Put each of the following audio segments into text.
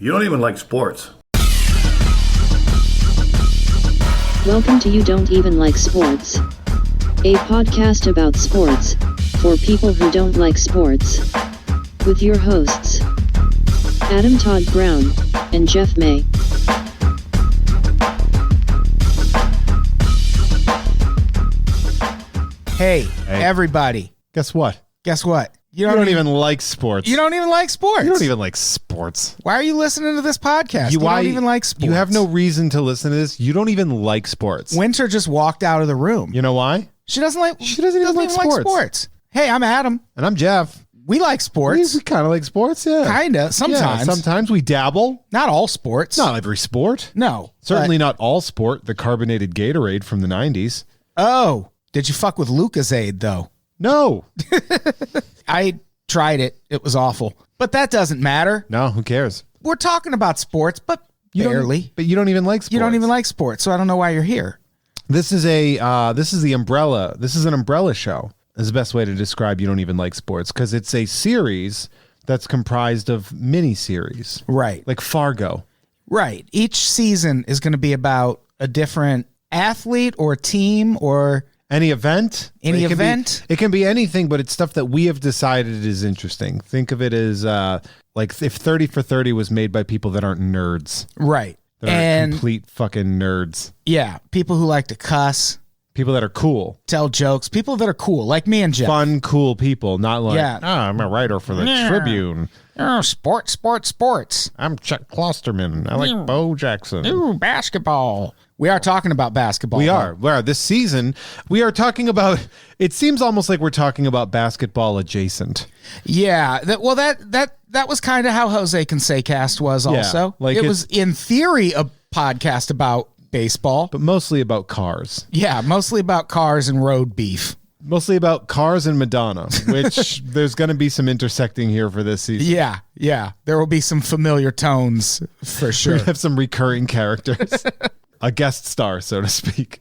You don't even like sports. Welcome to You Don't Even Like Sports, a podcast about sports, for people who don't like sports. With your hosts, Adam Todd Brown, and Jeff May. Hey, everybody. Guess what? You don't even like sports. You don't even like sports. You don't even like sports. Why are you listening to this podcast? You don't even like sports. You have no reason to listen to this. You don't even like sports. Winter just walked out of the room. You know why? She doesn't even like sports. sports. Hey, I'm Adam. And I'm Jeff. We like sports. We kind of like sports, yeah. Kinda. Sometimes. Yeah, sometimes we dabble. Not all sports. Not every sport. No. Certainly not all sport. The carbonated Gatorade from the 90s. Oh. Did you fuck with Lucozade, though? No. I tried it. It was awful. But that doesn't matter. No, who cares? We're talking about sports, but barely. But you don't even like sports. You don't even like sports, so I don't know why you're here. This is the umbrella. This is an umbrella show. Is the best way to describe You Don't Even Like Sports, because it's a series that's comprised of mini-series. Right. Like Fargo. Right. Each season is going to be about a different athlete or team or... Any event? It can be anything, but it's stuff that we have decided is interesting. Think of it as like if 30 for 30 was made by people that aren't nerds. Right. That are complete fucking nerds. Yeah. People who like to cuss. People that are cool. Tell jokes. People that are cool, like me and Jeff. Fun, cool people, not like, I'm a writer for the Tribune. Oh, sports. I'm Chuck Klosterman. I like Bo Jackson. Ooh, basketball. We are talking about basketball. We are. This season, we are talking about, it seems almost like we're talking about basketball adjacent. Yeah. That was kind of how Jose Canseco was also. Yeah, it was, in theory, a podcast about baseball. But mostly about cars. Yeah, mostly about cars and road beef. Mostly about cars and Madonna, which there's going to be some intersecting here for this season. Yeah. There will be some familiar tones for sure. We have some recurring characters. A guest star, so to speak.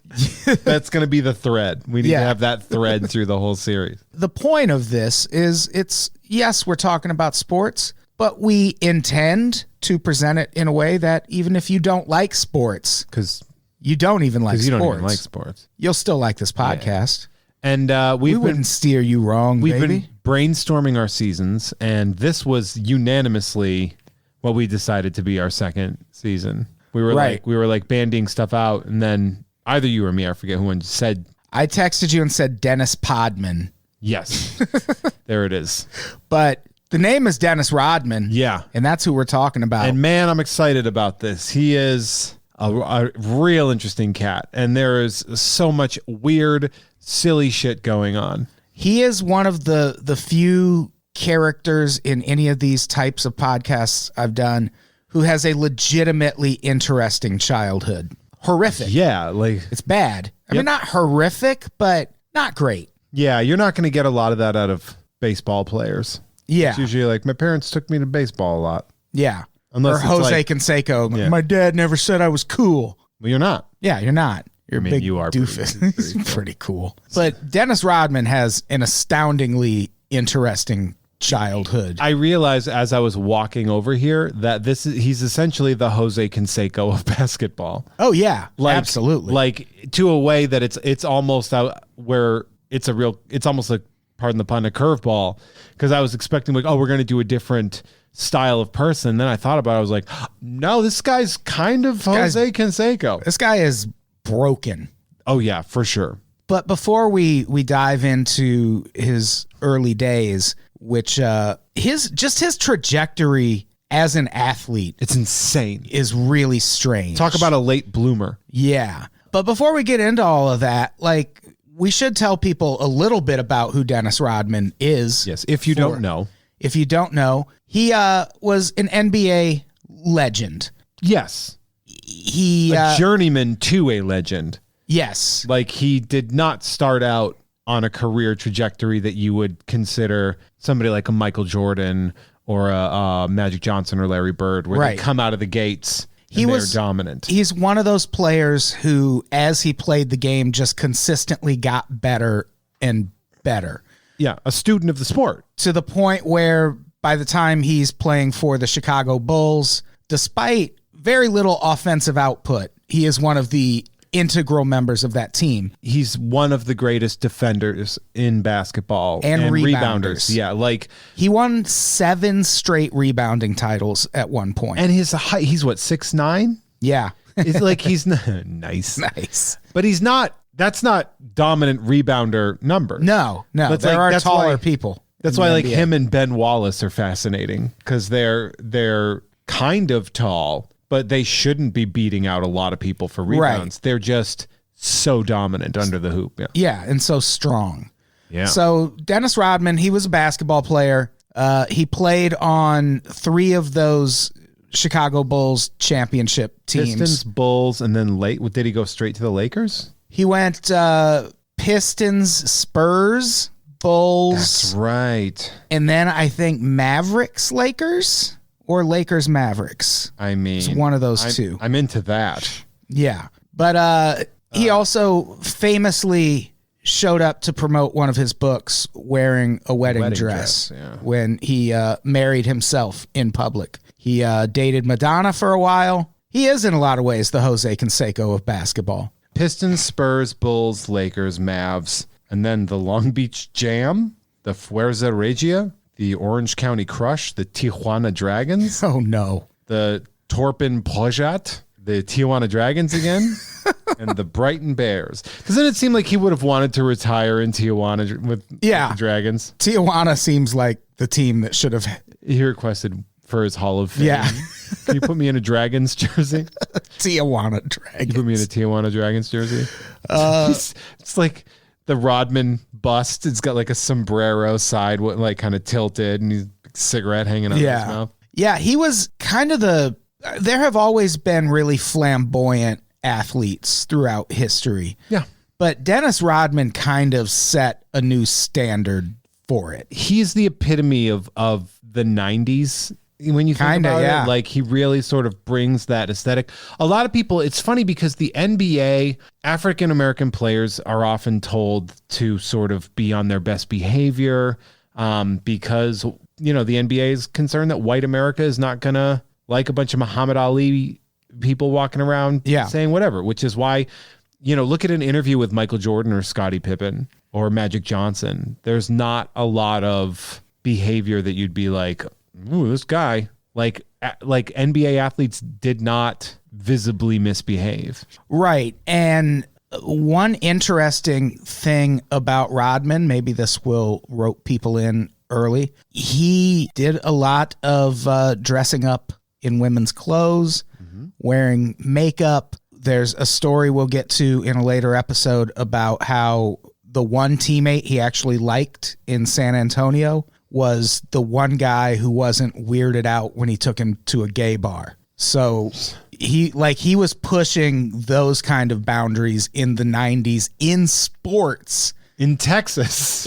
That's going to be the thread. We need to have that thread through the whole series. The point of this is yes, we're talking about sports, but we intend to present it in a way that even if you don't like sports, because you don't even like sports, you'll still like this podcast. Yeah. And we wouldn't steer you wrong. We've been brainstorming our seasons, and this was unanimously what we decided to be our second season. We were like banding stuff out, and then either you or me, I forget who said. I texted you and said Dennis Rodman. Yes, there it is. But the name is Dennis Rodman. Yeah, and that's who we're talking about. And man, I'm excited about this. He is a real interesting cat, and there is so much weird, silly shit going on. He is one of the few characters in any of these types of podcasts I've done who has a legitimately interesting childhood. Horrific. Yeah, like it's bad. I mean, not horrific, but not great. Yeah, you're not going to get a lot of that out of baseball players. Yeah. It's usually like, my parents took me to baseball a lot. Yeah. Unless or Jose Canseco. My dad never said I was cool. Well, you're not. Yeah, you're not. You're a big doofus. He's pretty cool. But Dennis Rodman has an astoundingly interesting childhood. I realized as I was walking over here that he's essentially the Jose Canseco of basketball. Oh yeah, absolutely. Like to a way that it's almost out where it's almost like, pardon the pun, a curveball, because I was expecting like, oh, we're going to do a different style of person. Then I thought about it, I was like, no, this guy's kind of Jose Canseco. This guy is broken. Oh yeah, for sure. But before we dive into his early days, which his trajectory as an athlete, it's insane, is really strange. Talk about a late bloomer. Yeah. But before we get into all of that, like, we should tell people a little bit about who Dennis Rodman is. Yes, if you don't know. If you don't know, he was an NBA legend. Yes. He a journeyman to a legend. Yes. Like, he did not start out on a career trajectory that you would consider somebody like a Michael Jordan or a Magic Johnson or Larry Bird, where they come out of the gates and they're dominant. He's one of those players who, as he played the game, just consistently got better and better. Yeah, a student of the sport. To the point where by the time he's playing for the Chicago Bulls, despite very little offensive output, he is one of the integral members of that team. He's one of the greatest defenders in basketball And rebounders. Yeah, like He won 7 straight rebounding titles at one point. and his height, he's what, 6'9"? Yeah. It's like he's nice. Nice. But he's not, that's not dominant rebounder number. No, That's there like- are that's taller why- people. That's in why the like NBA. him and Ben Wallace are fascinating because they're kind of tall, but they shouldn't be beating out a lot of people for rebounds. They're just so dominant under the hoop. Yeah. Yeah, and so strong. Yeah. So Dennis Rodman, he was a basketball player. He played on 3 of those Chicago Bulls championship teams. Pistons, Bulls, and then did he go straight to the Lakers? He went Pistons, Spurs, Bulls, That's right. and then I think Mavericks, Lakers, or Lakers, Mavericks. I mean, It's one of those two. I'm into that. Yeah. But he also famously showed up to promote one of his books wearing a wedding dress, dress, yeah. when he married himself in public. He dated Madonna for a while. He is, in a lot of ways, the Jose Canseco of basketball. Pistons, Spurs, Bulls, Lakers, Mavs, and then the Long Beach Jam, the Fuerza Regia, the Orange County Crush, the Tijuana Dragons, Oh, no. the Torpin Pojat, the Tijuana Dragons again, and the Brighton Bears. Because then it seemed like he would have wanted to retire in Tijuana with the Dragons. Tijuana seems like the team that should have. He requested for his Hall of Fame. Yeah. Can you put me in a Dragons jersey? Tijuana Dragons. Put me in a Tijuana Dragons jersey. It's like the Rodman bust. It's got like a sombrero side, like kind of tilted, and he's cigarette hanging out of his mouth. Yeah, he was kind of there have always been really flamboyant athletes throughout history. Yeah. But Dennis Rodman kind of set a new standard for it. He's the epitome of the 90s when you think Kinda, about yeah. it. Like he really sort of brings that aesthetic. A lot of people, it's funny because the NBA, African American players are often told to sort of be on their best behavior because, you know, the NBA is concerned that white America is not going to like a bunch of Muhammad Ali people walking around saying whatever, which is why, you know, look at an interview with Michael Jordan or Scottie Pippen or Magic Johnson. There's not a lot of behavior that you'd be like, ooh, this guy, like NBA athletes did not visibly misbehave. Right. And one interesting thing about Rodman, maybe this will rope people in early, he did a lot of dressing up in women's clothes, wearing makeup. There's a story we'll get to in a later episode about how the one teammate he actually liked in San Antonio was the one guy who wasn't weirded out when he took him to a gay bar. So he was pushing those kind of boundaries in the 90s in sports. In Texas.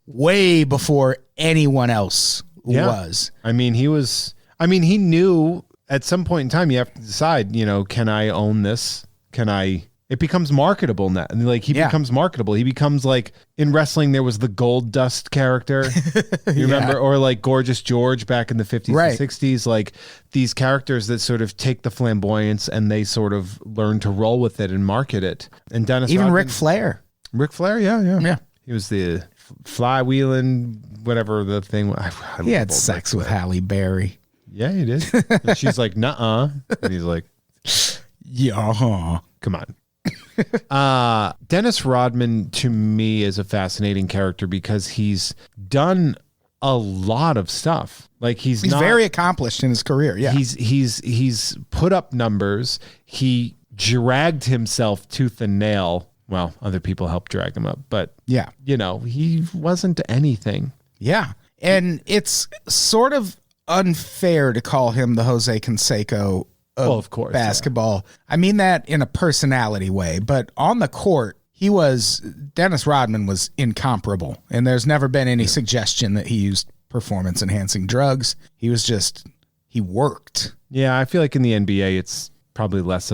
Way before anyone else was. I mean, he knew at some point in time you have to decide, you know, can I own this? It becomes marketable now. Like he becomes marketable. He becomes like in wrestling, there was the Gold Dust character. You remember? Or like Gorgeous George back in the 50s and 60s, like these characters that sort of take the flamboyance and they sort of learn to roll with it and market it. And Dennis Even Rodman, Ric Flair. Ric Flair, yeah. He was the flywheeling, whatever the thing. He had sex with Halle Berry. Yeah, he did. And she's like, nuh-uh. And he's like, yeah. Come on. Dennis Rodman to me is a fascinating character because he's done a lot of stuff. Like he's very accomplished in his career. Yeah. He's put up numbers. He dragged himself tooth and nail. Well, other people helped drag him up, but yeah, you know, he wasn't anything. Yeah. And it's sort of unfair to call him the Jose Canseco of course, basketball. Yeah. I mean that in a personality way, but on the court, Dennis Rodman was incomparable. And there's never been any suggestion that he used performance enhancing drugs. He worked. Yeah. I feel like in the NBA, it's probably less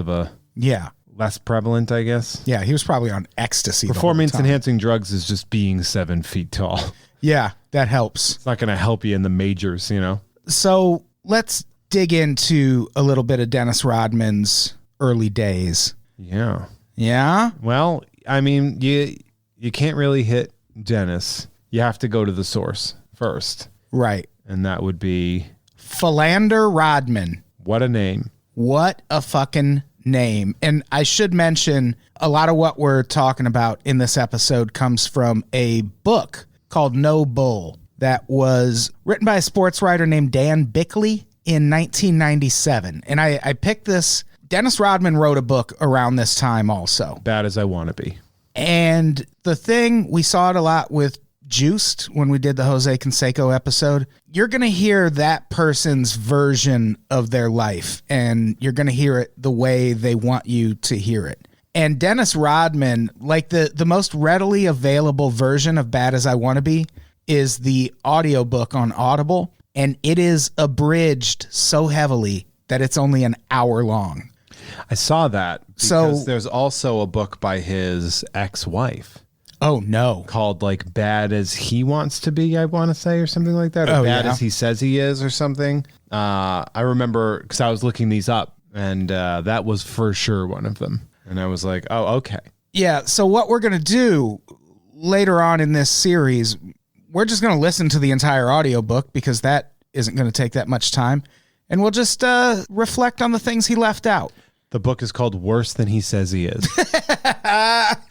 prevalent, I guess. Yeah. He was probably on ecstasy. Performance enhancing drugs is just being 7 feet tall. Yeah. That helps. It's not going to help you in the majors, you know? So let's dig into a little bit of Dennis Rodman's early days. Yeah. Yeah? Well, I mean, you can't really hit Dennis. You have to go to the source first. Right. And that would be Philander Rodman. What a name. What a fucking name. And I should mention a lot of what we're talking about in this episode comes from a book called No Bull that was written by a sports writer named Dan Bickley in 1997. And I picked this. Dennis Rodman wrote a book around this time also. Bad as I Want to Be. And the thing, we saw it a lot with Juiced when we did the Jose Canseco episode. You're going to hear that person's version of their life, and you're going to hear it the way they want you to hear it. And Dennis Rodman, like the most readily available version of Bad as I Want to Be is the audiobook on Audible, and it is abridged so heavily that it's only an hour long. I saw that because there's also a book by his ex-wife. Oh, no. Called like Bad as He Wants to Be, I want to say, or something like that. Or Bad as He Says He Is or something. I remember because I was looking these up, and that was for sure one of them. And I was like, oh, okay. Yeah, so what we're going to do later on in this series, we're just going to listen to the entire audiobook because that isn't going to take that much time. And we'll just reflect on the things he left out. The book is called Worse Than He Says He Is.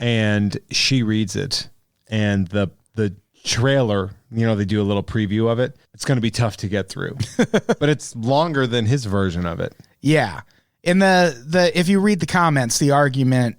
And she reads it. And the trailer, you know, they do a little preview of it. It's going to be tough to get through. But it's longer than his version of it. Yeah. In the if you read the comments, the argument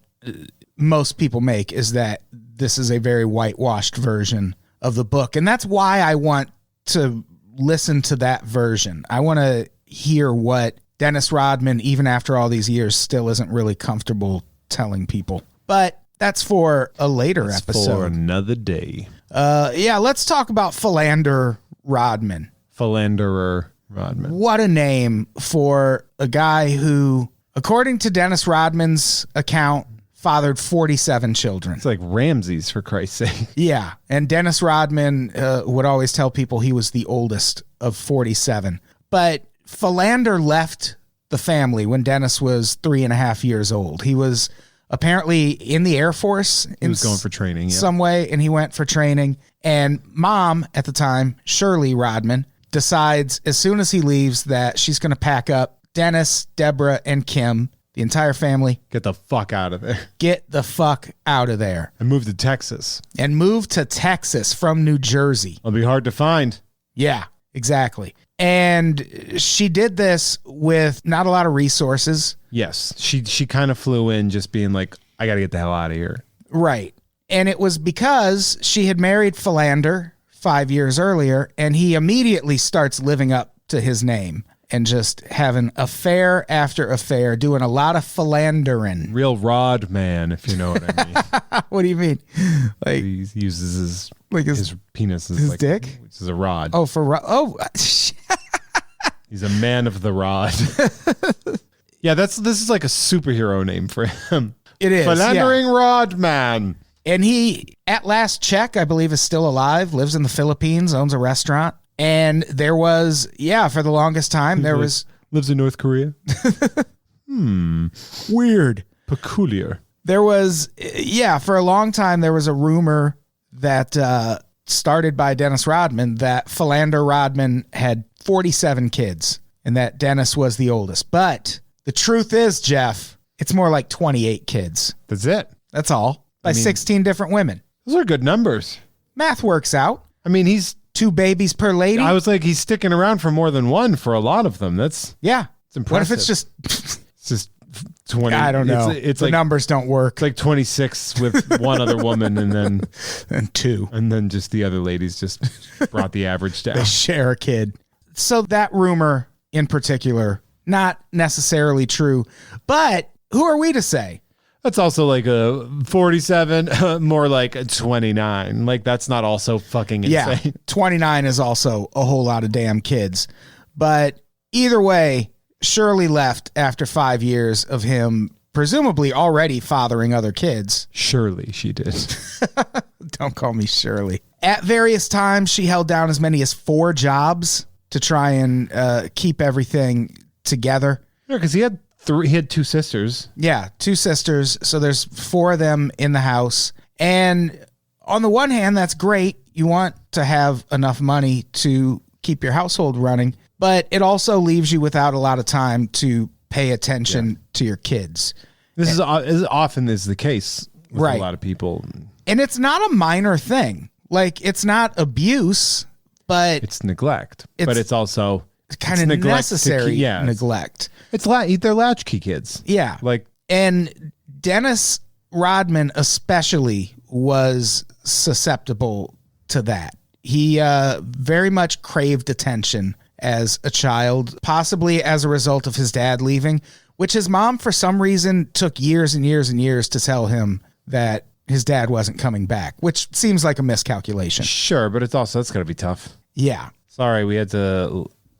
most people make is that this is a very whitewashed version of the book. And that's why I want to listen to that version. I want to hear what Dennis Rodman, even after all these years, still isn't really comfortable telling people. But that's for a later episode. For another day. Yeah, let's talk about Philander Rodman. Philanderer Rodman. What a name for a guy who, according to Dennis Rodman's account, fathered 47 children. It's like Ramses, for Christ's sake. Yeah, and Dennis Rodman would always tell people he was the oldest of 47. But Philander left the family when Dennis was 3.5 years old. He was apparently in the Air Force. He was going for training, yeah. Some way, and he went for training. And mom, at the time, Shirley Rodman, decides as soon as he leaves that she's going to pack up Dennis, Deborah, and Kim, the entire family. Get the fuck out of there. Get the fuck out of there. And move to Texas. And move to Texas from New Jersey. It'll be hard to find. Yeah, exactly. And she did this with not a lot of resources. Yes. She kind of flew in just being like, I got to get the hell out of here. Right. And it was because she had married Philander 5 years earlier, and he immediately starts living up to his name and just having affair after affair, doing a lot of philandering. Real rod man, if you know what I mean. What do you mean? Like he uses his penis as his like, dick, which is a rod. Oh, He's a man of the rod. Yeah, this is like a superhero name for him. It is. Philandering Rod Man. And he, at last check, I believe is still alive, lives in the Philippines, owns a restaurant. And there was, for the longest time, lives in North Korea. Weird. Peculiar. There was, for a long time, there was a rumor that started by Dennis Rodman that Philander Rodman had 47 kids and that Dennis was the oldest. But the truth is, Jeff, it's more like 28 kids. That's it. That's all. By 16 different women. Those are good numbers. Math works out. I mean, he's 2 babies per lady. I was like, he's sticking around for more than one for a lot of them. It's impressive. What if it's just it's just 20? I don't know. It's the like numbers don't work. It's like 26 with one other woman, and then and 2, and then just the other ladies just brought the average down. They share a kid. So that rumor in particular, not necessarily true, but who are we to say? That's also like a 47, more like a 29. Like, that's not also fucking insane. Yeah, 29 is also a whole lot of damn kids. But either way, Shirley left after 5 years of him presumably already fathering other kids. Surely she did. Don't call me Shirley. At various times, she held down as many as 4 jobs to try and keep everything together. Yeah, because he had two sisters. Yeah, 2 sisters. So there's 4 of them in the house. And on the one hand, that's great. You want to have enough money to keep your household running, but it also leaves you without a lot of time to pay attention to your kids. This is often is the case with a lot of people. And it's not a minor thing. Like, it's not abuse, but it's neglect. But it's also kind of necessary neglect. They're latchkey kids. Yeah. And Dennis Rodman especially was susceptible to that. He very much craved attention as a child, possibly as a result of his dad leaving, which his mom, for some reason, took years and years and years to tell him that his dad wasn't coming back, which seems like a miscalculation. Sure, but that's got to be tough. Yeah. Sorry,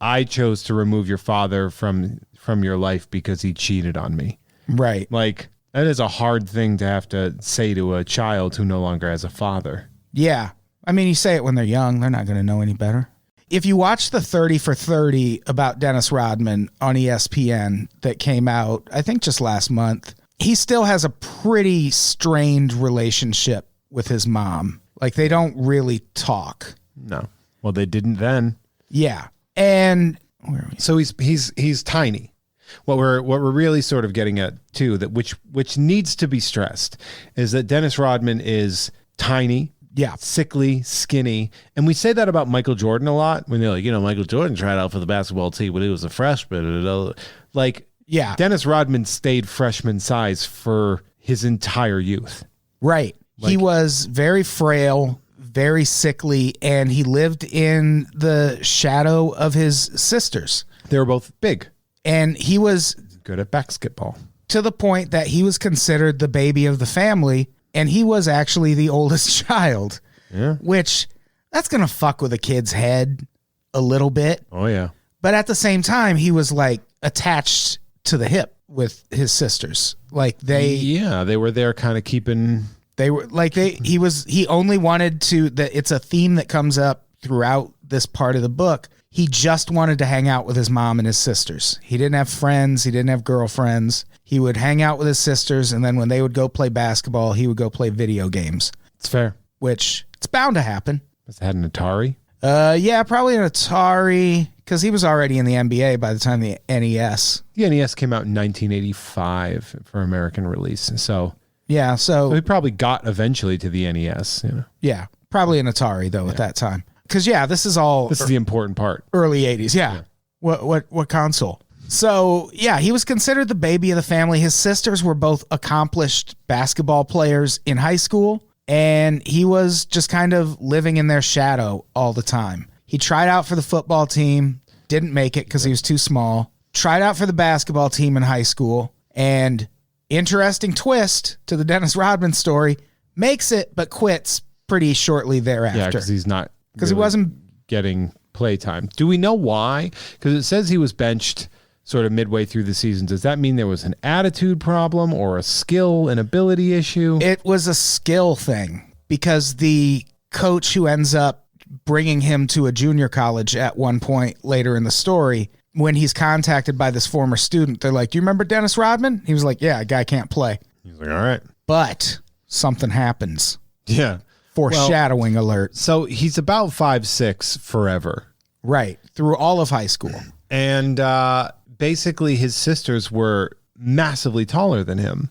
I chose to remove your father from your life because he cheated on me. Right. Like, that is a hard thing to have to say to a child who no longer has a father. Yeah. I mean, you say it when they're young. They're not going to know any better. If you watch the 30 for 30 about Dennis Rodman on ESPN that came out, I think just last month, he still has a pretty strained relationship with his mom. Like, they don't really talk. No. Well, they didn't then. Yeah. And so he's tiny. What we're really sort of getting at too, that which needs to be stressed, is that Dennis Rodman is tiny. Yeah. Sickly, skinny. And we say that about Michael Jordan a lot when they're like, Michael Jordan tried out for the basketball team when he was a freshman. Like, yeah, Dennis Rodman stayed freshman size for his entire youth. Right. He was very frail, very sickly, and he lived in the shadow of his sisters. They were both big. And he was good at basketball. To the point that he was considered the baby of the family. And he was actually the oldest child, which that's going to fuck with a kid's head a little bit. Oh, yeah. But at the same time, he was like attached to the hip with his sisters. Like they were there kind of keeping. They were like he only wanted to, it's a theme that comes up throughout this part of the book. He just wanted to hang out with his mom and his sisters. He didn't have friends. He didn't have girlfriends. He would hang out with his sisters, and then when they would go play basketball, he would go play video games. It's fair. Which, it's bound to happen. Must have had an Atari? Yeah, probably an Atari, because he was already in the NBA by the time the NES. The NES came out in 1985 for American release, so... Yeah, so he probably got eventually to the NES. Yeah, probably an Atari, though, at that time. Because, this is the important part. Early 80s, yeah. What console? So, he was considered the baby of the family. His sisters were both accomplished basketball players in high school, and he was just kind of living in their shadow all the time. He tried out for the football team, didn't make it because he was too small, tried out for the basketball team in high school, and interesting twist to the Dennis Rodman story, makes it but quits pretty shortly thereafter. Yeah, because he's not... Because he wasn't getting playtime. Do we know why? Because it says he was benched sort of midway through the season. Does that mean there was an attitude problem or a skill and ability issue? It was a skill thing, because the coach who ends up bringing him to a junior college at one point later in the story, when he's contacted by this former student, they're like, "Do you remember Dennis Rodman?" He was like, "Yeah, a guy can't play." He's like, "All right." But something happens. Yeah. Foreshadowing alert. So he's about 5'6" forever. Right. Through all of high school. And basically his sisters were massively taller than him.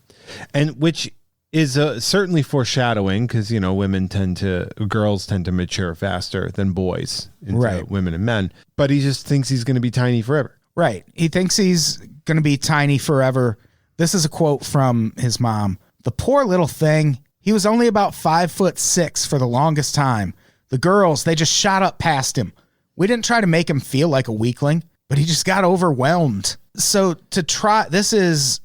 And which is certainly foreshadowing, because, girls tend to mature faster than boys into women and men. But he just thinks he's going to be tiny forever. Right. He thinks he's going to be tiny forever. This is a quote from his mom. "The poor little thing. He was only about 5'6" for the longest time. The girls, they just shot up past him. We didn't try to make him feel like a weakling, but he just got overwhelmed." So this is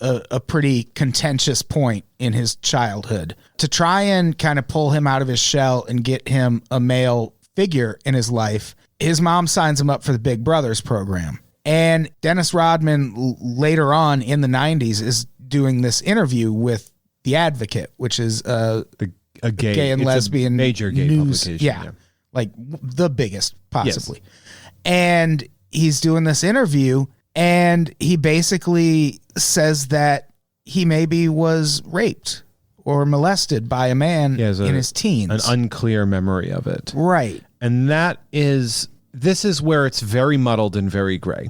a pretty contentious point in his childhood. To try and kind of pull him out of his shell and get him a male figure in his life, his mom signs him up for the Big Brothers program. And Dennis Rodman later on in the 90s is doing this interview with The Advocate, which is a gay and lesbian major gay news, publication. like the biggest possibly. Yes. And he's doing this interview, and he basically says that he maybe was raped or molested by a man in his teens. An unclear memory of it. Right. And this is where it's very muddled and very gray.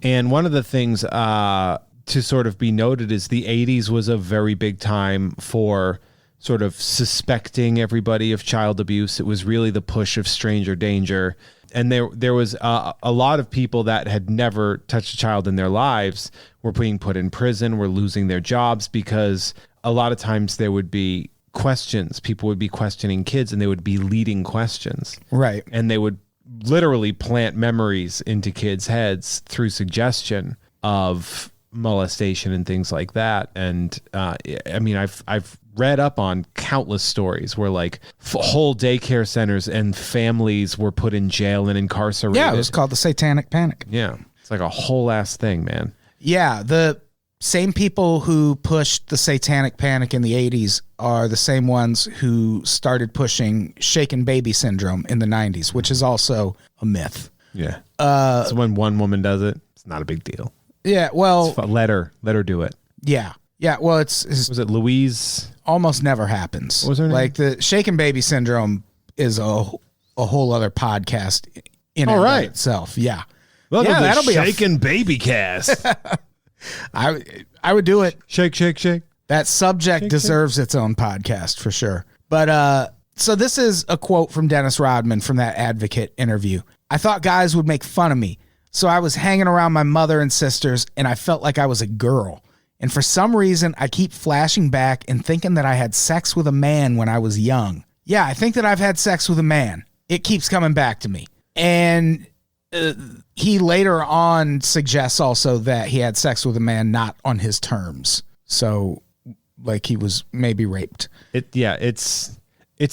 And one of the things to sort of be noted is the 80s was a very big time for sort of suspecting everybody of child abuse. It was really the push of stranger danger. And there was a lot of people that had never touched a child in their lives were being put in prison, were losing their jobs, because a lot of times there would be questions. People would be questioning kids, and they would be leading questions. Right. And they would literally plant memories into kids' heads through suggestion of molestation and things like that. And I mean, I've read up on countless stories where like whole daycare centers and families were put in jail and incarcerated. Yeah, it was called the Satanic Panic. Yeah, it's like a whole ass thing, man. Yeah, the same people who pushed the Satanic Panic in the 80s are the same ones who started pushing shaken baby syndrome in the 90s, which is also a myth. Yeah. So when one woman does it, it's not a big deal. Yeah, well, let her do it. Yeah. Yeah, well, it's was it Louise? Almost never happens. What was her name? Like the shaken baby syndrome is a whole other podcast in and of itself. Yeah. Welcome to that'll be shaken baby cast. I would do it. Shake, shake, shake. That subject deserves its own podcast for sure. But so this is a quote from Dennis Rodman from that Advocate interview. I thought guys would make fun of me. So I was hanging around my mother and sisters, and I felt like I was a girl. And for some reason, I keep flashing back and thinking that I had sex with a man when I was young. Yeah, I think that I've had sex with a man. It keeps coming back to me. And he later on suggests also that he had sex with a man not on his terms. So, like, he was maybe raped. It's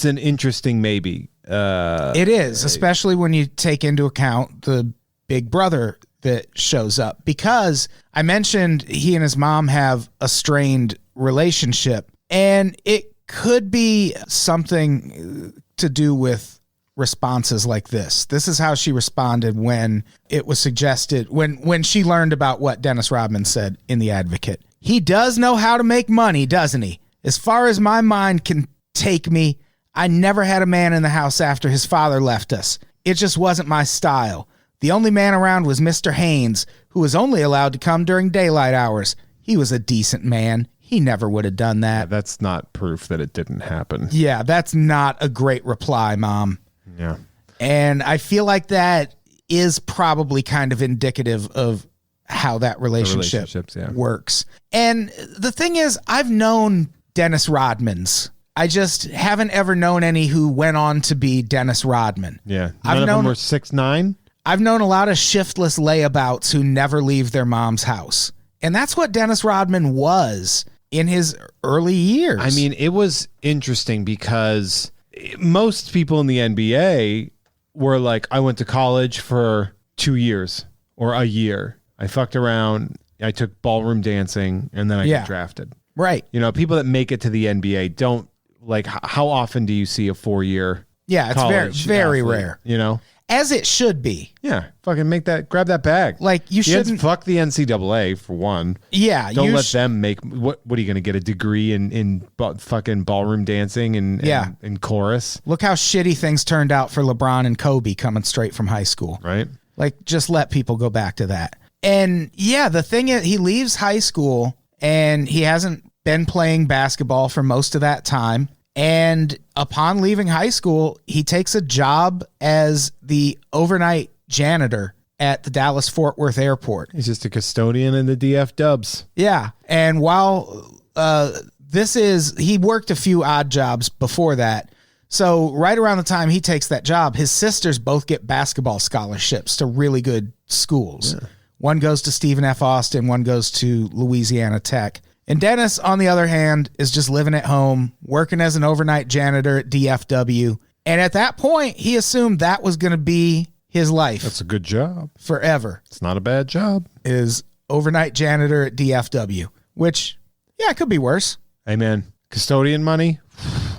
an interesting maybe. It is, especially when you take into account the big brother that shows up, because I mentioned he and his mom have a strained relationship, and it could be something to do with responses like this. This is how she responded when it was suggested, when she learned about what Dennis Rodman said in The Advocate. He does know how to make money, doesn't he? As far as my mind can take me, I never had a man in the house after his father left us. It just wasn't my style. The only man around was Mr. Haynes, who was only allowed to come during daylight hours. He was a decent man. He never would have done that. Yeah, that's not proof that it didn't happen. Yeah, that's not a great reply, Mom. Yeah. And I feel like that is probably kind of indicative of how that relationship works. And the thing is, I've known Dennis Rodmans. I just haven't ever known any who went on to be Dennis Rodman. Yeah. None of them were 6'9"? I've known a lot of shiftless layabouts who never leave their mom's house. And that's what Dennis Rodman was in his early years. I mean, it was interesting because most people in the NBA were like, I went to college for 2 years or a year. I fucked around. I took ballroom dancing, and then I got drafted. Right. You know, people that make it to the NBA don't, like, how often do you see a 4-year Yeah, it's very, very rare. You know? As it should be. Yeah, fucking grab that bag. Like, you shouldn't. Fuck the NCAA for one. Yeah. Don't let them make, what are you going to get a degree in fucking ballroom dancing and chorus? Look how shitty things turned out for LeBron and Kobe coming straight from high school. Right. Like, just let people go back to that. And yeah, the thing is, he leaves high school and he hasn't been playing basketball for most of that time. And upon leaving high school, he takes a job as the overnight janitor at the Dallas-Fort Worth airport. He's just a custodian in the DF Dubs. Yeah. And while he worked a few odd jobs before that. So right around the time he takes that job, his sisters both get basketball scholarships to really good schools. Yeah. One goes to Stephen F. Austin, one goes to Louisiana Tech. And Dennis, on the other hand, is just living at home, working as an overnight janitor at DFW. And at that point, he assumed that was going to be his life. That's a good job. Forever. It's not a bad job. Is overnight janitor at DFW, which, yeah, it could be worse. Hey, man, custodian money?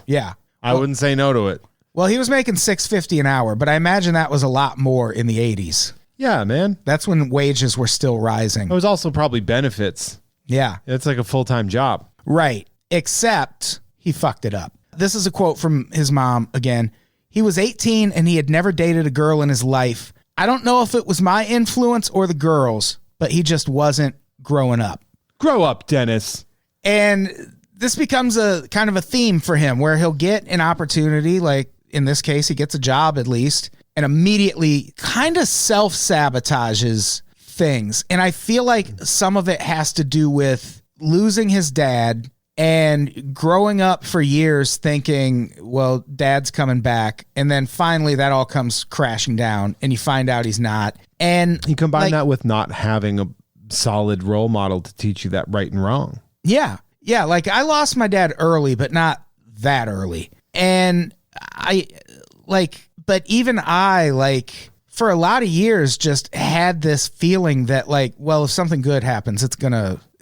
Yeah. I wouldn't say no to it. Well, he was making $6.50 an hour, but I imagine that was a lot more in the 80s. Yeah, man. That's when wages were still rising. It was also probably benefits. Yeah. It's like a full-time job. Right. Except he fucked it up. This is a quote from his mom again. He was 18 and he had never dated a girl in his life. I don't know if it was my influence or the girls, but he just wasn't growing up. Grow up, Dennis. And this becomes a kind of a theme for him where he'll get an opportunity, like in this case, he gets a job at least, and immediately kind of self-sabotages things. And I feel like some of it has to do with losing his dad and growing up for years thinking, well, dad's coming back. And then finally that all comes crashing down and you find out he's not. And you combine that with not having a solid role model to teach you that right and wrong. Yeah. Yeah. Like I lost my dad early, but not that early. And but even I, for a lot of years just had this feeling that well, if something good happens,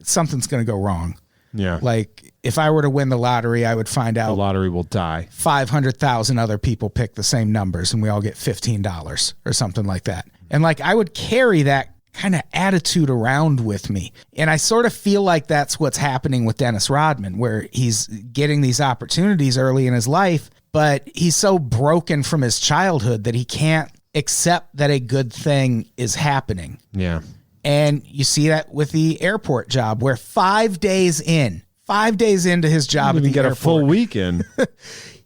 something's going to go wrong. Yeah. Like if I were to win the lottery, I would find out the lottery will die. 500,000 other people pick the same numbers and we all get $15 or something like that. And I would carry that kind of attitude around with me. And I sort of feel like that's what's happening with Dennis Rodman, where he's getting these opportunities early in his life, but he's so broken from his childhood that he can't accept that a good thing is happening. Yeah. And you see that with the airport job where 5 days into his job at the get airport, a full weekend,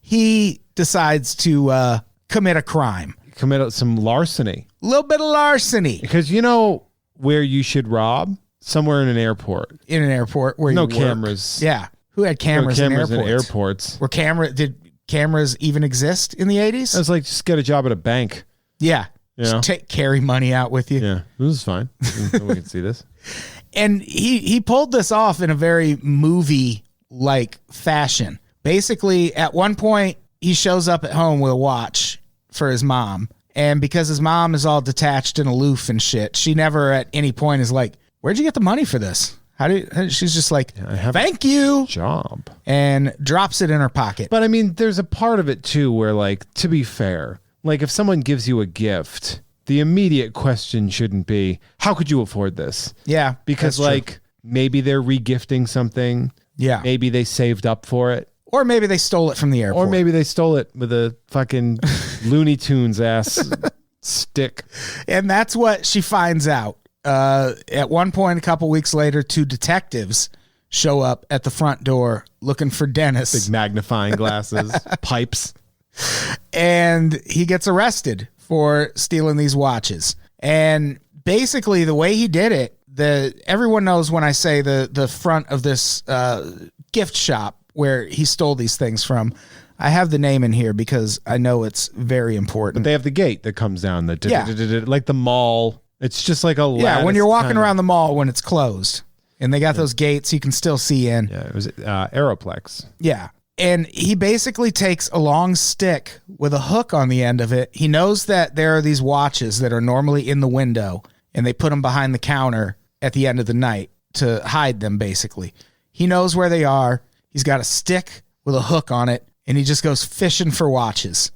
he decides to commit a crime. Commit some larceny. A little bit of larceny. Because you know where you should rob? Somewhere in an airport. In an airport where no you cameras. Work. Yeah. Who had cameras, in airports? Did cameras even exist in the 80s? I was like, just get a job at a bank. Yeah. Just carry money out with you. Yeah. This is fine. We can see this. And he pulled this off in a very movie-like fashion. Basically, at one point, he shows up at home with a watch for his mom. And because his mom is all detached and aloof and shit, she never at any point is like, where'd you get the money for this? She's just like, thank you. Job. And drops it in her pocket. But I mean, there's a part of it too where to be fair, if someone gives you a gift, the immediate question shouldn't be, how could you afford this? Yeah. Because maybe they're regifting something. Yeah. Maybe they saved up for it. Or maybe they stole it from the airport. Or maybe they stole it with a fucking Looney Tunes ass stick. And that's what she finds out. At one point, a couple weeks later, 2 detectives show up at the front door looking for Dennis. Big magnifying glasses, pipes. And he gets arrested for stealing these watches. And basically, the way he did it, everyone knows when I say the front of this gift shop where he stole these things from. I have the name in here because I know it's very important. But they have the gate that comes down, like the mall. It's just like a lattice when you're walking around the mall when it's closed. And they got those gates you can still see in. Yeah, it was Aeroplex. Yeah. And he basically takes a long stick with a hook on the end of it. He knows that there are these watches that are normally in the window, and they put them behind the counter at the end of the night to hide them, basically. He knows where they are. He's got a stick with a hook on it, and he just goes fishing for watches.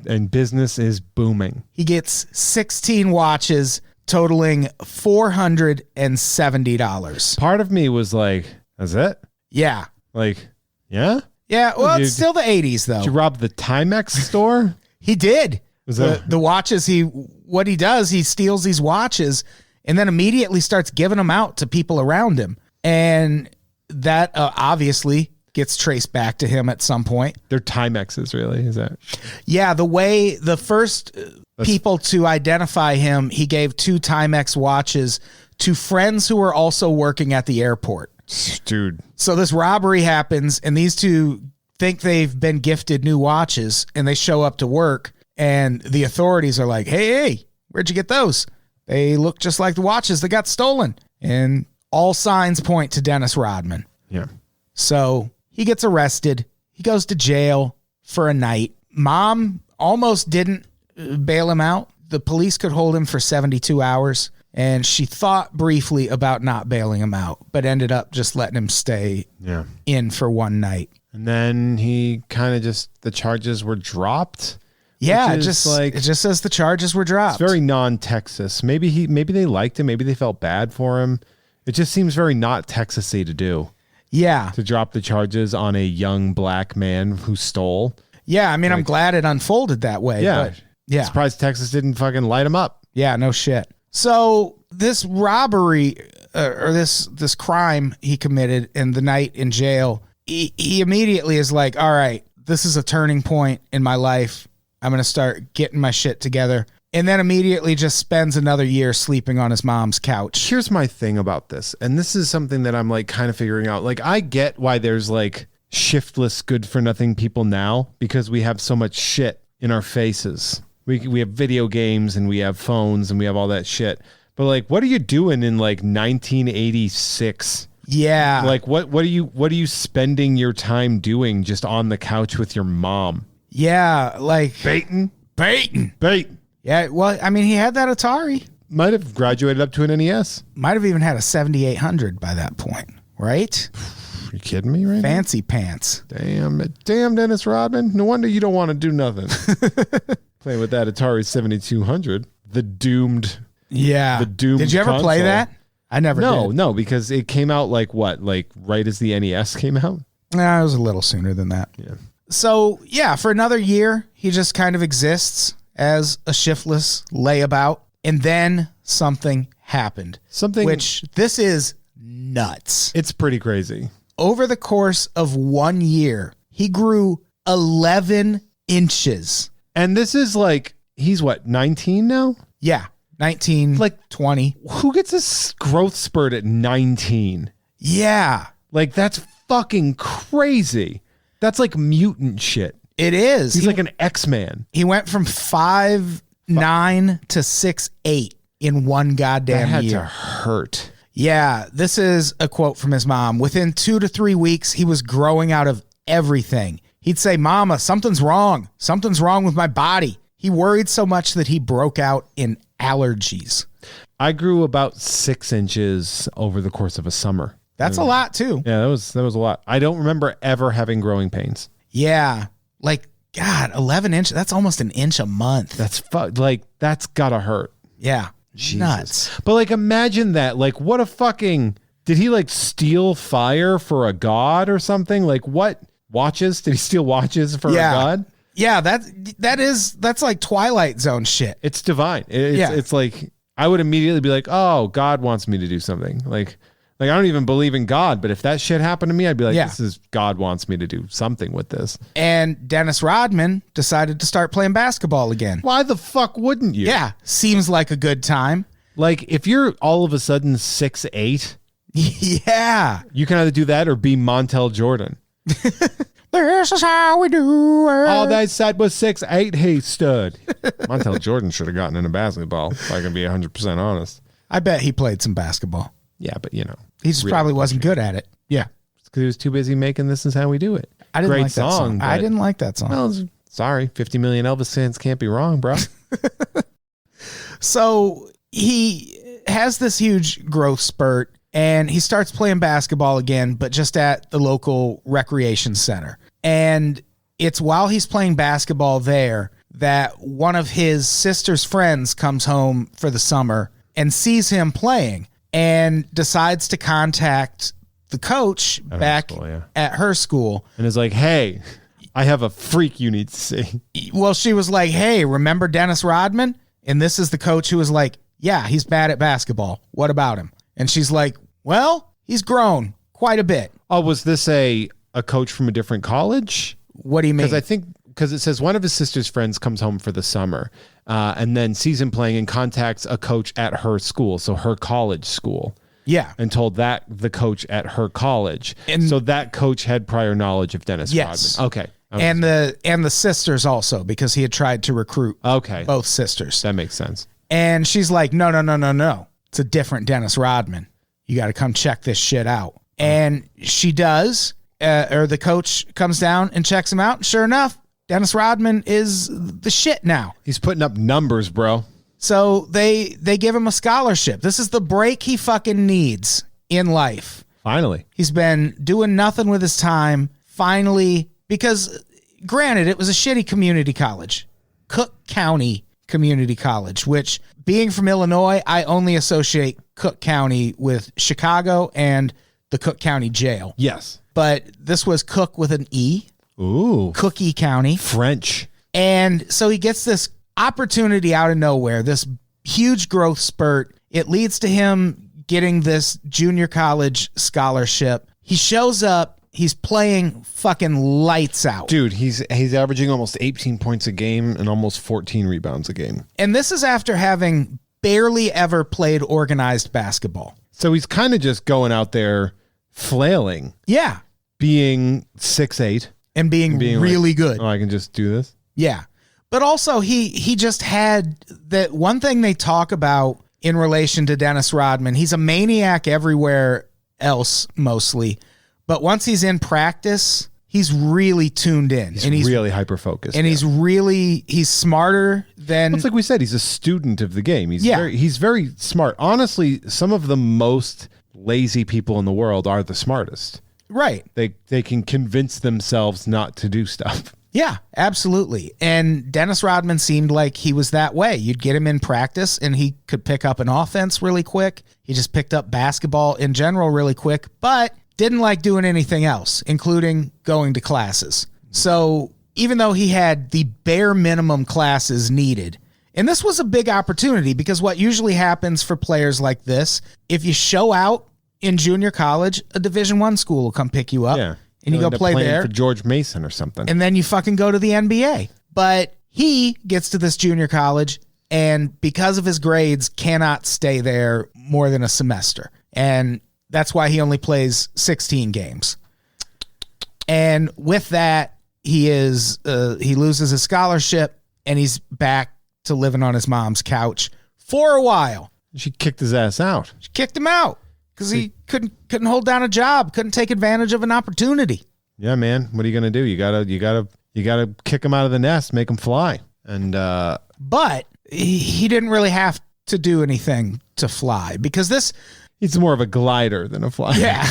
And business is booming. He gets 16 watches totaling $470. Part of me was like, that's it? Yeah. Yeah? Yeah, well, it's still the 80s, though. Did you rob the Timex store? He did. The watches, what he does, he steals these watches and then immediately starts giving them out to people around him. And that obviously gets traced back to him at some point. They're Timexes, really? Is that? Yeah, the first people to identify him, he gave 2 Timex watches to friends who were also working at the airport. Dude. So this robbery happens, and these 2 think they've been gifted new watches, and they show up to work, and the authorities are like, hey, where'd you get those? They look just like the watches that got stolen. And all signs point to Dennis Rodman. Yeah. So he gets arrested. He goes to jail for a night. Mom almost didn't bail him out. The police could hold him for 72 hours. And she thought briefly about not bailing him out, but ended up just letting him stay in for one night. And then he kind of the charges were dropped. Yeah, it just says the charges were dropped. It's very non-Texas. Maybe they liked him. Maybe they felt bad for him. It just seems very not Texas-y to do. Yeah. To drop the charges on a young black man who stole. Yeah, I mean, I'm glad it unfolded that way. Yeah. But yeah. Surprised Texas didn't fucking light him up. Yeah, no shit. So this robbery or this crime he committed in the night in jail, he immediately is like, all right, this is a turning point in my life. I'm going to start getting my shit together. And then immediately just spends another year sleeping on his mom's couch. Here's my thing about this. And this is something that I'm like kind of figuring out. Like, I get why there's like shiftless, good for nothing people now, because we have so much shit in our faces. We have video games and we have phones and we have all that shit. But like, what are you doing in like 1986? Yeah. Like, what are you spending your time doing just on the couch with your mom? Yeah, like Baiting. Yeah, well, I mean, he had that Atari. Might have graduated up to an NES. Might have even had a 7800 by that point, right? You kidding me right Fancy pants. Damn, Dennis Rodman. No wonder you don't want to do nothing. Playing with that Atari 7200. The doomed. Yeah. The doomed Did you ever play console. that? I never did. No, because it came out like what? Like right as the NES came out? Nah, it was a little sooner than that. Yeah. So, yeah, for another year, he just kind of exists as a shiftless layabout. And then something happened. Which, this is nuts. It's pretty crazy. Over the course of 1 year, he grew 11 inches. And this is like, he's what, 19 now? Yeah, 19, like 20. Who gets a growth spurt at 19? Yeah. Like, that's fucking crazy. That's like mutant shit. It is. He's like an X-Man. He went from 5'9" to 6'8" in one goddamn year. That had year. to hurt. Yeah, this is a quote from his mom. Within 2 to 3 weeks, he was growing out of everything. He'd say, "Mama, something's wrong. Something's wrong with my body." He worried so much that he broke out in allergies. I grew about 6 inches over the course of a summer. That's a lot too. Yeah, that was a lot. I don't remember ever having growing pains. Yeah, like God, 11 inches. That's almost an inch a month. That's gotta hurt. Yeah, Jesus. Nuts. But like, imagine that. Like, what a fucking. Did he like steal fire for a god or something? Like, what watches? Did he steal watches for a god? Yeah, that's like Twilight Zone shit. It's divine. It's like I would immediately be like, oh, God wants me to do something. Like I don't even believe in God, but if that shit happened to me, I'd be like, this is God wants me to do something with this. And Dennis Rodman decided to start playing basketball again. Why the fuck wouldn't you? Yeah, seems like a good time. Like if you're all of a sudden 6'8", yeah, you can either do that or be Montel Jordan. This is how we do it. All they said was 6'8", he stood. Montel Jordan should have gotten into basketball, if I can be 100% honest. I bet he played some basketball. Yeah, but you know. He just probably wasn't good at it. Yeah. Because he was too busy making This Is How We Do It. I didn't Great like that song. I didn't like that song. Well, sorry. 50 million Elvis fans can't be wrong, bro. So he has this huge growth spurt and he starts playing basketball again, but just at the local recreation center. And it's while he's playing basketball there that one of his sister's friends comes home for the summer and sees him playing and decides to contact the coach back at her school. And is like, hey, I have a freak you need to see. Well, she was like, hey, remember Dennis Rodman? And this is the coach who was like, yeah, he's bad at basketball. What about him? And she's like, well, he's grown quite a bit. Oh, was this a coach from a different college? What do you mean? Because it says one of his sister's friends comes home for the summer and then sees him playing and contacts a coach at her school, so her college school. Yeah. And told the coach at her college. And so that coach had prior knowledge of Dennis Rodman. Okay. And the sisters also, because he had tried to recruit both sisters. That makes sense. And she's like, no. It's a different Dennis Rodman. You got to come check this shit out. And she does, or the coach comes down and checks him out. And sure enough, Dennis Rodman is the shit now. He's putting up numbers, bro. So they give him a scholarship. This is the break he fucking needs in life. Finally. He's been doing nothing with his time. finally, because granted, it was a shitty community college, Cook County Community College, which, being from Illinois, I only associate Cook County with Chicago and the Cook County Jail. Yes. But this was Cook with an E. Ooh. Cookie County. French. And so he gets this opportunity out of nowhere, this huge growth spurt. It leads to him getting this junior college scholarship. He shows up. He's playing fucking lights out. Dude, he's averaging almost 18 points a game and almost 14 rebounds a game. And this is after having barely ever played organized basketball. So he's kind of just going out there flailing. Yeah. Being 6'8". And being really like, good. Oh, I can just do this? Yeah. But also he just had that one thing they talk about in relation to Dennis Rodman. He's a maniac everywhere else mostly. But once he's in practice, he's really tuned in. He's really hyper-focused. And he's smarter than... It's like we said, he's a student of the game. He's very smart. Honestly, some of the most lazy people in the world are the smartest. Right. They can convince themselves not to do stuff. Yeah, absolutely. And Dennis Rodman seemed like he was that way. You'd get him in practice and he could pick up an offense really quick. He just picked up basketball in general really quick, but didn't like doing anything else, including going to classes. So even though he had the bare minimum classes needed, and this was a big opportunity because what usually happens for players like this, if you show out in junior college, a Division I school will come pick you up. Yeah. And you go play there for George Mason or something. And then you fucking go to the NBA. But he gets to this junior college and because of his grades cannot stay there more than a semester. And that's why he only plays 16 games. And with that, he loses his scholarship and he's back to living on his mom's couch for a while. She kicked his ass out. She kicked him out because he couldn't hold down a job, couldn't take advantage of an opportunity. Yeah, man. What are you gonna do? You gotta kick him out of the nest, make him fly. And but he didn't really have to do anything to fly because he's more of a glider than a fly. Yeah.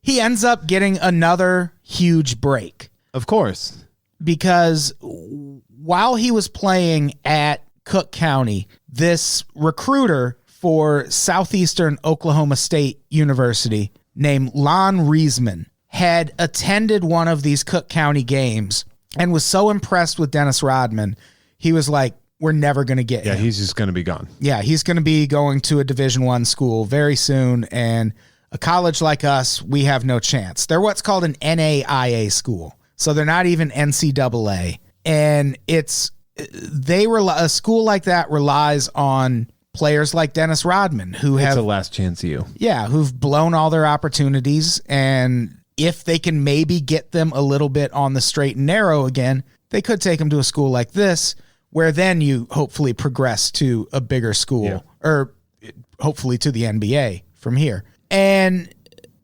He ends up getting another huge break. Of course. Because while he was playing at Cook County, this recruiter for Southeastern Oklahoma State University named Lon Reisman had attended one of these Cook County games and was so impressed with Dennis Rodman, he was like, we're never going to get him. Yeah, he's just going to be gone. Yeah, he's going to be going to a Division I school very soon, and a college like us, we have no chance. They're what's called an NAIA school, so they're not even NCAA, and a school like that relies on players like Dennis Rodman It's a last chance you. Yeah, who've blown all their opportunities, and if they can maybe get them a little bit on the straight and narrow again, they could take them to a school like this, where then you hopefully progress to a bigger school, or hopefully to the NBA from here. And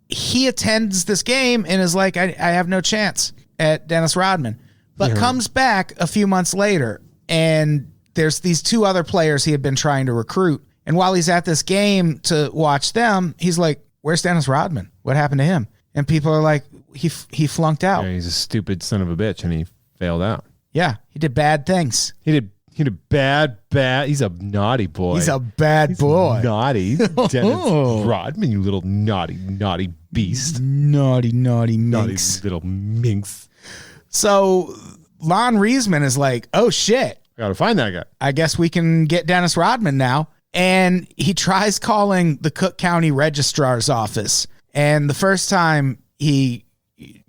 he attends this game and is like, I have no chance at Dennis Rodman, but comes back a few months later, and there's these two other players he had been trying to recruit. And while he's at this game to watch them, he's like, where's Dennis Rodman? What happened to him? And people are like, he flunked out. Yeah, he's a stupid son of a bitch, and he failed out. Yeah, he did bad things. He did bad. He's a naughty boy. He's a bad boy. Naughty. Dennis Rodman, you little naughty beast. Naughty minx. Naughty little minx. So Lon Reisman is like, oh shit. Gotta find that guy. I guess we can get Dennis Rodman now. And he tries calling the Cook County Registrar's office. And the first time he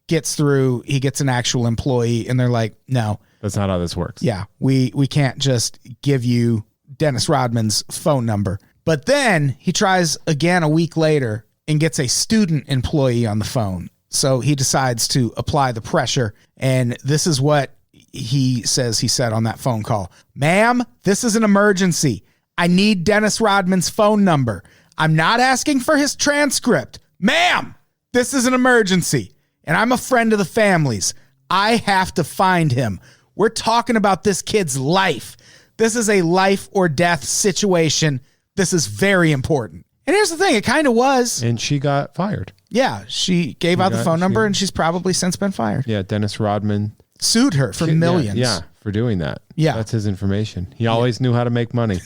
gets through, he gets an actual employee, and they're like, no. That's not how this works. Yeah, we can't just give you Dennis Rodman's phone number. But then he tries again a week later and gets a student employee on the phone. So he decides to apply the pressure. And this is what he said on that phone call. Ma'am, this is an emergency. I need Dennis Rodman's phone number. I'm not asking for his transcript. Ma'am, this is an emergency. And I'm a friend of the family's. I have to find him. We're talking about this kid's life. This is a life or death situation. This is very important. And here's the thing, it kind of was. And she got fired. Yeah, she gave out the phone number, and she's probably since been fired. Yeah, Dennis Rodman sued her for millions. Yeah, for doing that. Yeah. That's his information. He always knew how to make money.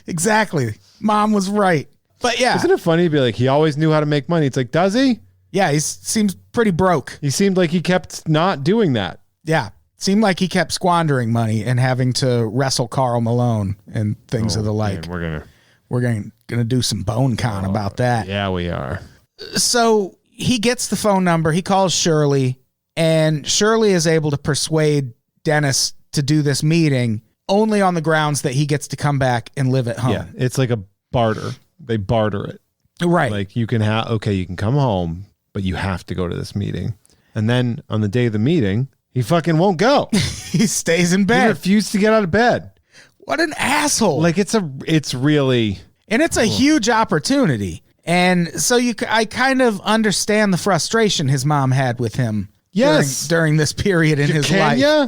Exactly. Mom was right. But yeah. Isn't it funny to be like, he always knew how to make money? It's like, does he? Yeah, he seems pretty broke. He seemed like he kept not doing that. Yeah. Seemed like he kept squandering money and having to wrestle Karl Malone and things of the like. Man, we're gonna do some bone con about that. Yeah, we are. So he gets the phone number. He calls Shirley, and Shirley is able to persuade Dennis to do this meeting only on the grounds that he gets to come back and live at home. Yeah, it's like a barter. They barter it. Right. Like you can you can come home, but you have to go to this meeting. And then on the day of the meeting, he fucking won't go. He stays in He bed. refused to get out of bed. What an asshole. Like it's really. And it's a huge opportunity. And so I kind of understand the frustration his mom had with him. Yes. During this period in his life. Ya?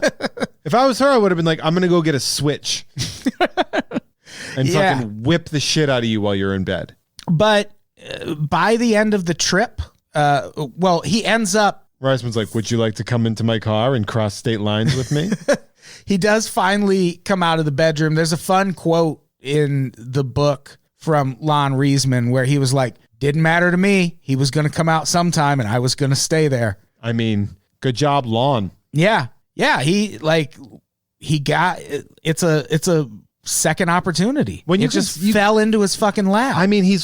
If I was her, I would have been like, I'm going to go get a Switch and fucking whip the shit out of you while you're in bed. But by the end of the trip, he ends up. Reisman's like, would you like to come into my car and cross state lines with me? He does finally come out of the bedroom. There's a fun quote in the book from Lon Reisman where he was like, didn't matter to me. He was going to come out sometime and I was going to stay there. I mean, good job, Lon. Yeah. Yeah. It's a second opportunity. When you just fell into his fucking lap. I mean, he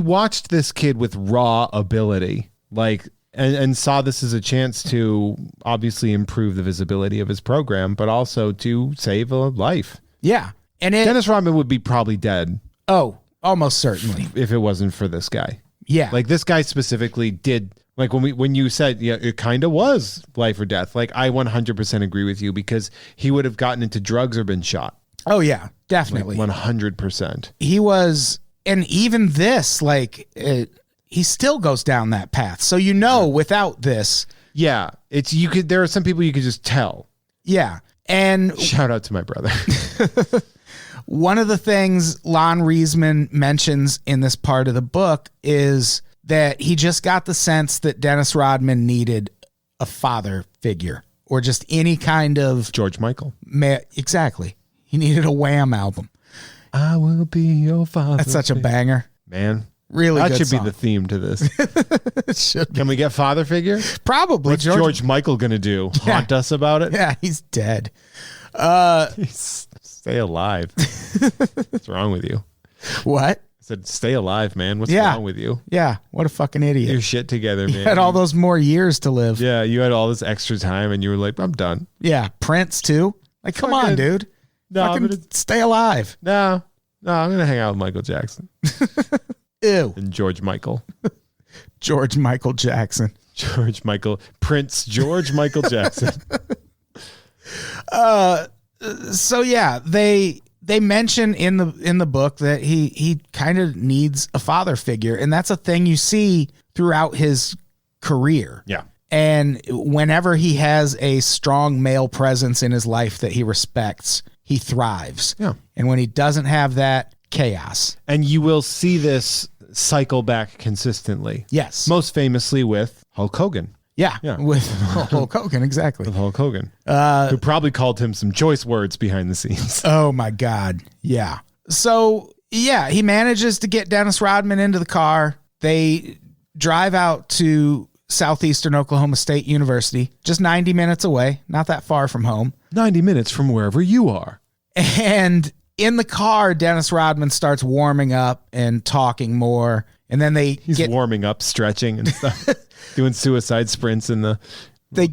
watched this kid with raw ability, like, and saw this as a chance to obviously improve the visibility of his program, but also to save a life. Yeah. And Dennis Rodman would be probably dead. Oh, almost certainly. If it wasn't for this guy. Yeah. Like this guy specifically did, like when you said, yeah, it kind of was life or death. Like I 100% agree with you because he would have gotten into drugs or been shot. Oh yeah, definitely. Like 100%. He was, and even this, he still goes down that path. So without this. Yeah. There are some people you could just tell. Yeah. And shout out to my brother. One of the things Lon Reisman mentions in this part of the book is that he just got the sense that Dennis Rodman needed a father figure or just any kind of George Michael. Exactly. He needed a Wham album. I will be your father. That's such a banger. Man. Really that good should song. be the theme to this. It should be. Can we get father figure? Probably. What's George Michael going to do? Yeah. Haunt us about it? Yeah, he's dead. Stay alive. What's wrong with you? What? I said, stay alive, man. What's wrong with you? Yeah, what a fucking idiot. Get your shit together, man. You had all those more years to live. Yeah, you had all this extra time and you were like, I'm done. Yeah, Prince too. Like, come on, dude. No, fucking stay alive. No, I'm going to hang out with Michael Jackson. Ew. And George Michael. George Michael Jackson. Prince George Michael Jackson. So yeah, they mention in the book that he kind of needs a father figure, and that's a thing you see throughout his career. Yeah. And whenever he has a strong male presence in his life that he respects, he thrives. Yeah. And when he doesn't have that, chaos. And you will see this cycle back consistently. Yes. Most famously with Hulk Hogan. Yeah. With Hulk Hogan, exactly. With Hulk Hogan. Who probably called him some choice words behind the scenes. Oh my God. Yeah. So yeah, he manages to get Dennis Rodman into the car. They drive out to Southeastern Oklahoma State University, just 90 minutes away, not that far from home. 90 minutes from wherever you are. And in the car, Dennis Rodman starts warming up and talking more. And then he's warming up, stretching and stuff, doing suicide sprints in the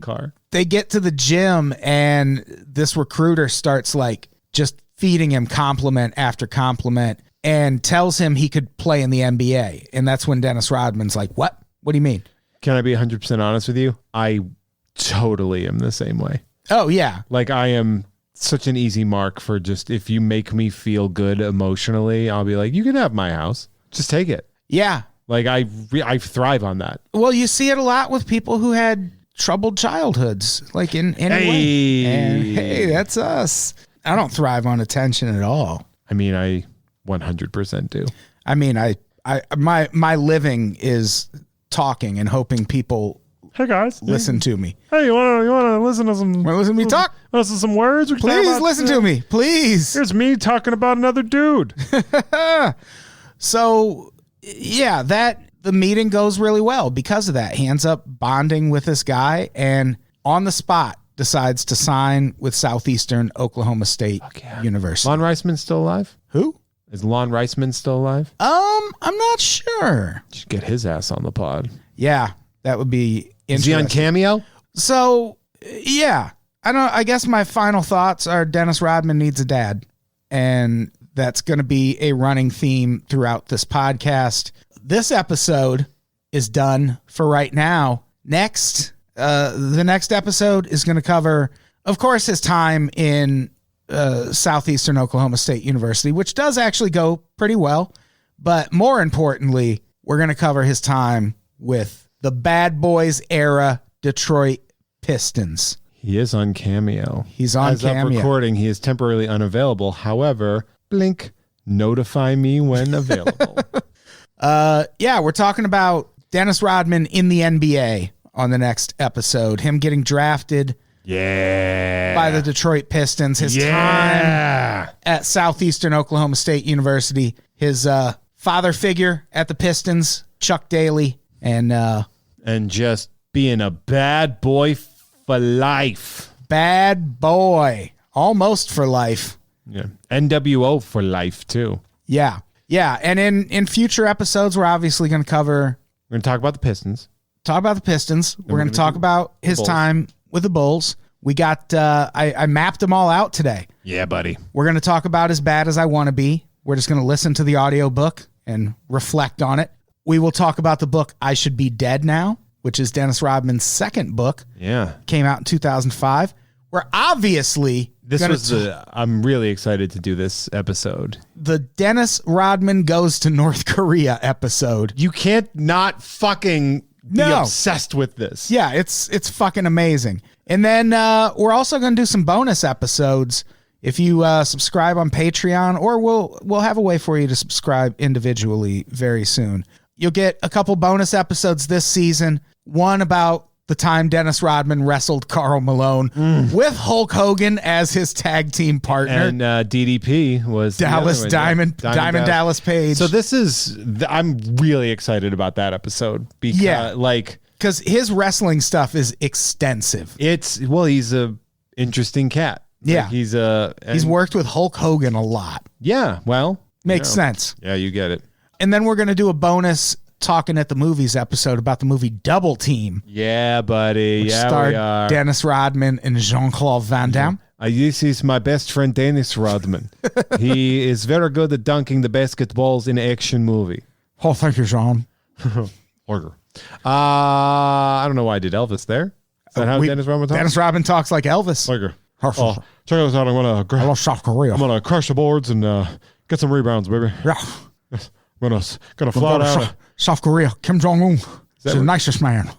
car. They get to the gym and this recruiter starts like just feeding him compliment after compliment and tells him he could play in the NBA. And that's when Dennis Rodman's like, what? What do you mean? Can I be 100% honest with you? I totally am the same way. Oh, yeah. Like I am such an easy mark for just, if you make me feel good emotionally, I'll be like, you can have my house. Just take it. Yeah. Like I thrive on that. Well, you see it a lot with people who had troubled childhoods, like in any way. And hey, that's us. I don't thrive on attention at all. I mean, I 100% do. I mean, my living is talking and hoping people Hey guys, listen to me. Hey, you wanna listen to some? Want to listen to me talk? Listen to some words? Please listen to me, please. Here's me talking about another dude. So, yeah, the meeting goes really well because of that. He ends up bonding with this guy and on the spot decides to sign with Southeastern Oklahoma State University. Lon Reisman still alive? Who? Is Lon Reisman still alive? I'm not sure. Should get his ass on the pod. Yeah, that would be interesting. Is he on Cameo? So, yeah. I guess my final thoughts are Dennis Rodman needs a dad. And that's going to be a running theme throughout this podcast. This episode is done for right now. Next, the next episode is going to cover, of course, his time in Southeastern Oklahoma State University, which does actually go pretty well. But more importantly, we're going to cover his time with the Bad Boys era Detroit Pistons. He is on Cameo. He's on Cameo. As of recording, he is temporarily unavailable. However, blink, notify me when available. Yeah, we're talking about Dennis Rodman in the NBA on the next episode. Him getting drafted by the Detroit Pistons. His time at Southeastern Oklahoma State University. His father figure at the Pistons, Chuck Daly. And just being a bad boy for life. Bad boy. Almost for life. Yeah. NWO for life, too. Yeah. Yeah. And in future episodes, we're obviously going to cover... We're going to talk about the Pistons. We're going to talk about his time with the Bulls. We got... I mapped them all out today. Yeah, buddy. We're going to talk about As Bad as I Want to Be. We're just going to listen to the audiobook and reflect on it. We will talk about the book I Should Be Dead Now, which is Dennis Rodman's second book. Yeah. Came out in 2005. We're obviously... I'm really excited to do this episode. The Dennis Rodman Goes to North Korea episode. You can't not fucking be obsessed with this. Yeah, it's fucking amazing. And then we're also going to do some bonus episodes if you subscribe on Patreon, or we'll have a way for you to subscribe individually very soon. You'll get a couple bonus episodes this season. One about the time Dennis Rodman wrestled Karl Malone with Hulk Hogan as his tag team partner. And DDP was Dallas Diamond Dallas Page. So I'm really excited about that episode because his wrestling stuff is extensive. He's a interesting cat. Yeah. He's worked with Hulk Hogan a lot. Yeah. Well, makes sense. Yeah, you get it. And then we're going to do a bonus Talking at the Movies episode about the movie Double Team. Yeah, buddy. Which yeah, starred we are. Dennis Rodman and Jean-Claude Van Damme. This is my best friend, Dennis Rodman. He is very good at dunking the basketballs in an action movie. Oh, thank you, Jean. Order. I don't know why I did Elvis there. Is that how Dennis Rodman talks? Dennis Rodman talks like Elvis. Order. Check this out. I'm gonna South Korea. I'm gonna crush the boards and get some rebounds, baby. Yeah. I'm gonna fly out. South Korea. Kim Jong-un. He's the nicest man.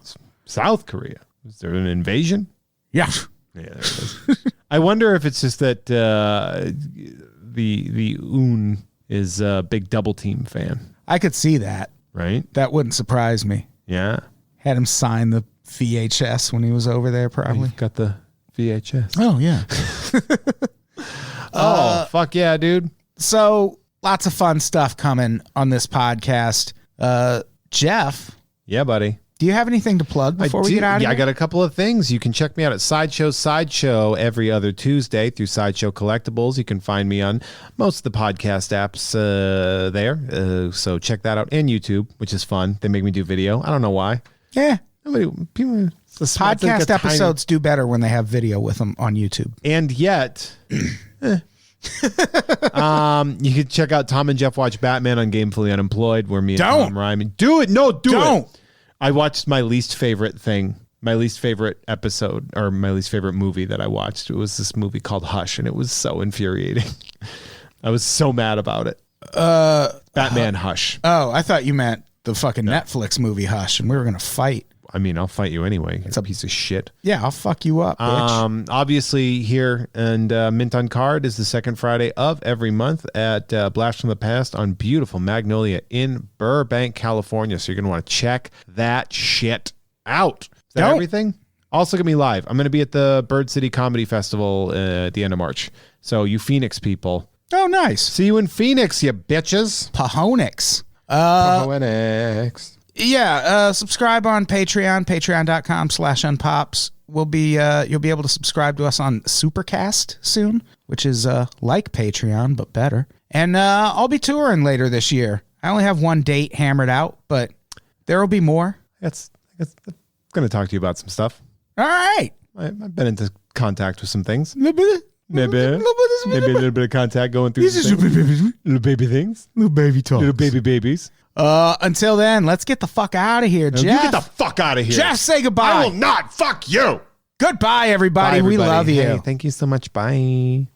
South Korea. Is there an invasion? Yes. Yeah, there it is. I wonder if it's just that the Un is a big Double Team fan. I could see that. Right? That wouldn't surprise me. Yeah. Had him sign the VHS when he was over there, probably. Got the VHS. Oh, yeah. Fuck yeah, dude. So, lots of fun stuff coming on this podcast. Jeff. Yeah, buddy. Do you have anything to plug before we get out of here? Yeah, I got a couple of things. You can check me out at Sideshow every other Tuesday through Sideshow Collectibles. You can find me on most of the podcast apps there. So check that out. And YouTube, which is fun. They make me do video. I don't know why. Yeah. Podcast episodes do better when they have video with them on YouTube. And yet... you can check out Tom and Jeff Watch Batman on Gamefully Unemployed, where me and Tom Ryman do it. No, don't. I watched my least favorite episode, or my least favorite movie that I watched. It was this movie called Hush, and it was so infuriating. I was so mad about it. Batman Hush. Oh, I thought you meant the fucking Netflix movie Hush, and we were gonna fight. I mean, I'll fight you anyway. It's a piece of shit. Yeah, I'll fuck you up, bitch. Obviously here and Mint on Card is the second Friday of every month at Blast from the Past on beautiful Magnolia in Burbank, California. So you're going to want to check that shit out. Is that everything? Also going to be live. I'm going to be at the Bird City Comedy Festival at the end of March. So you Phoenix people. Oh, nice. See you in Phoenix, you bitches. Pahonix. Pahonix. Yeah, subscribe on Patreon, patreon.com/unpops. You'll be able to subscribe to us on Supercast soon, which is like Patreon, but better. And I'll be touring later this year. I only have one date hammered out, but there will be more. I'm going to talk to you about some stuff. All right. I've been into contact with some things. Maybe a little bit of contact going through little baby things. Little baby talk. Little baby babies. Until then, let's get the fuck out of here, Jeff. You get the fuck out of here. Jeff, say goodbye. I will not. Fuck you. Goodbye, everybody. Bye, everybody. We love you. Hey, thank you so much. Bye.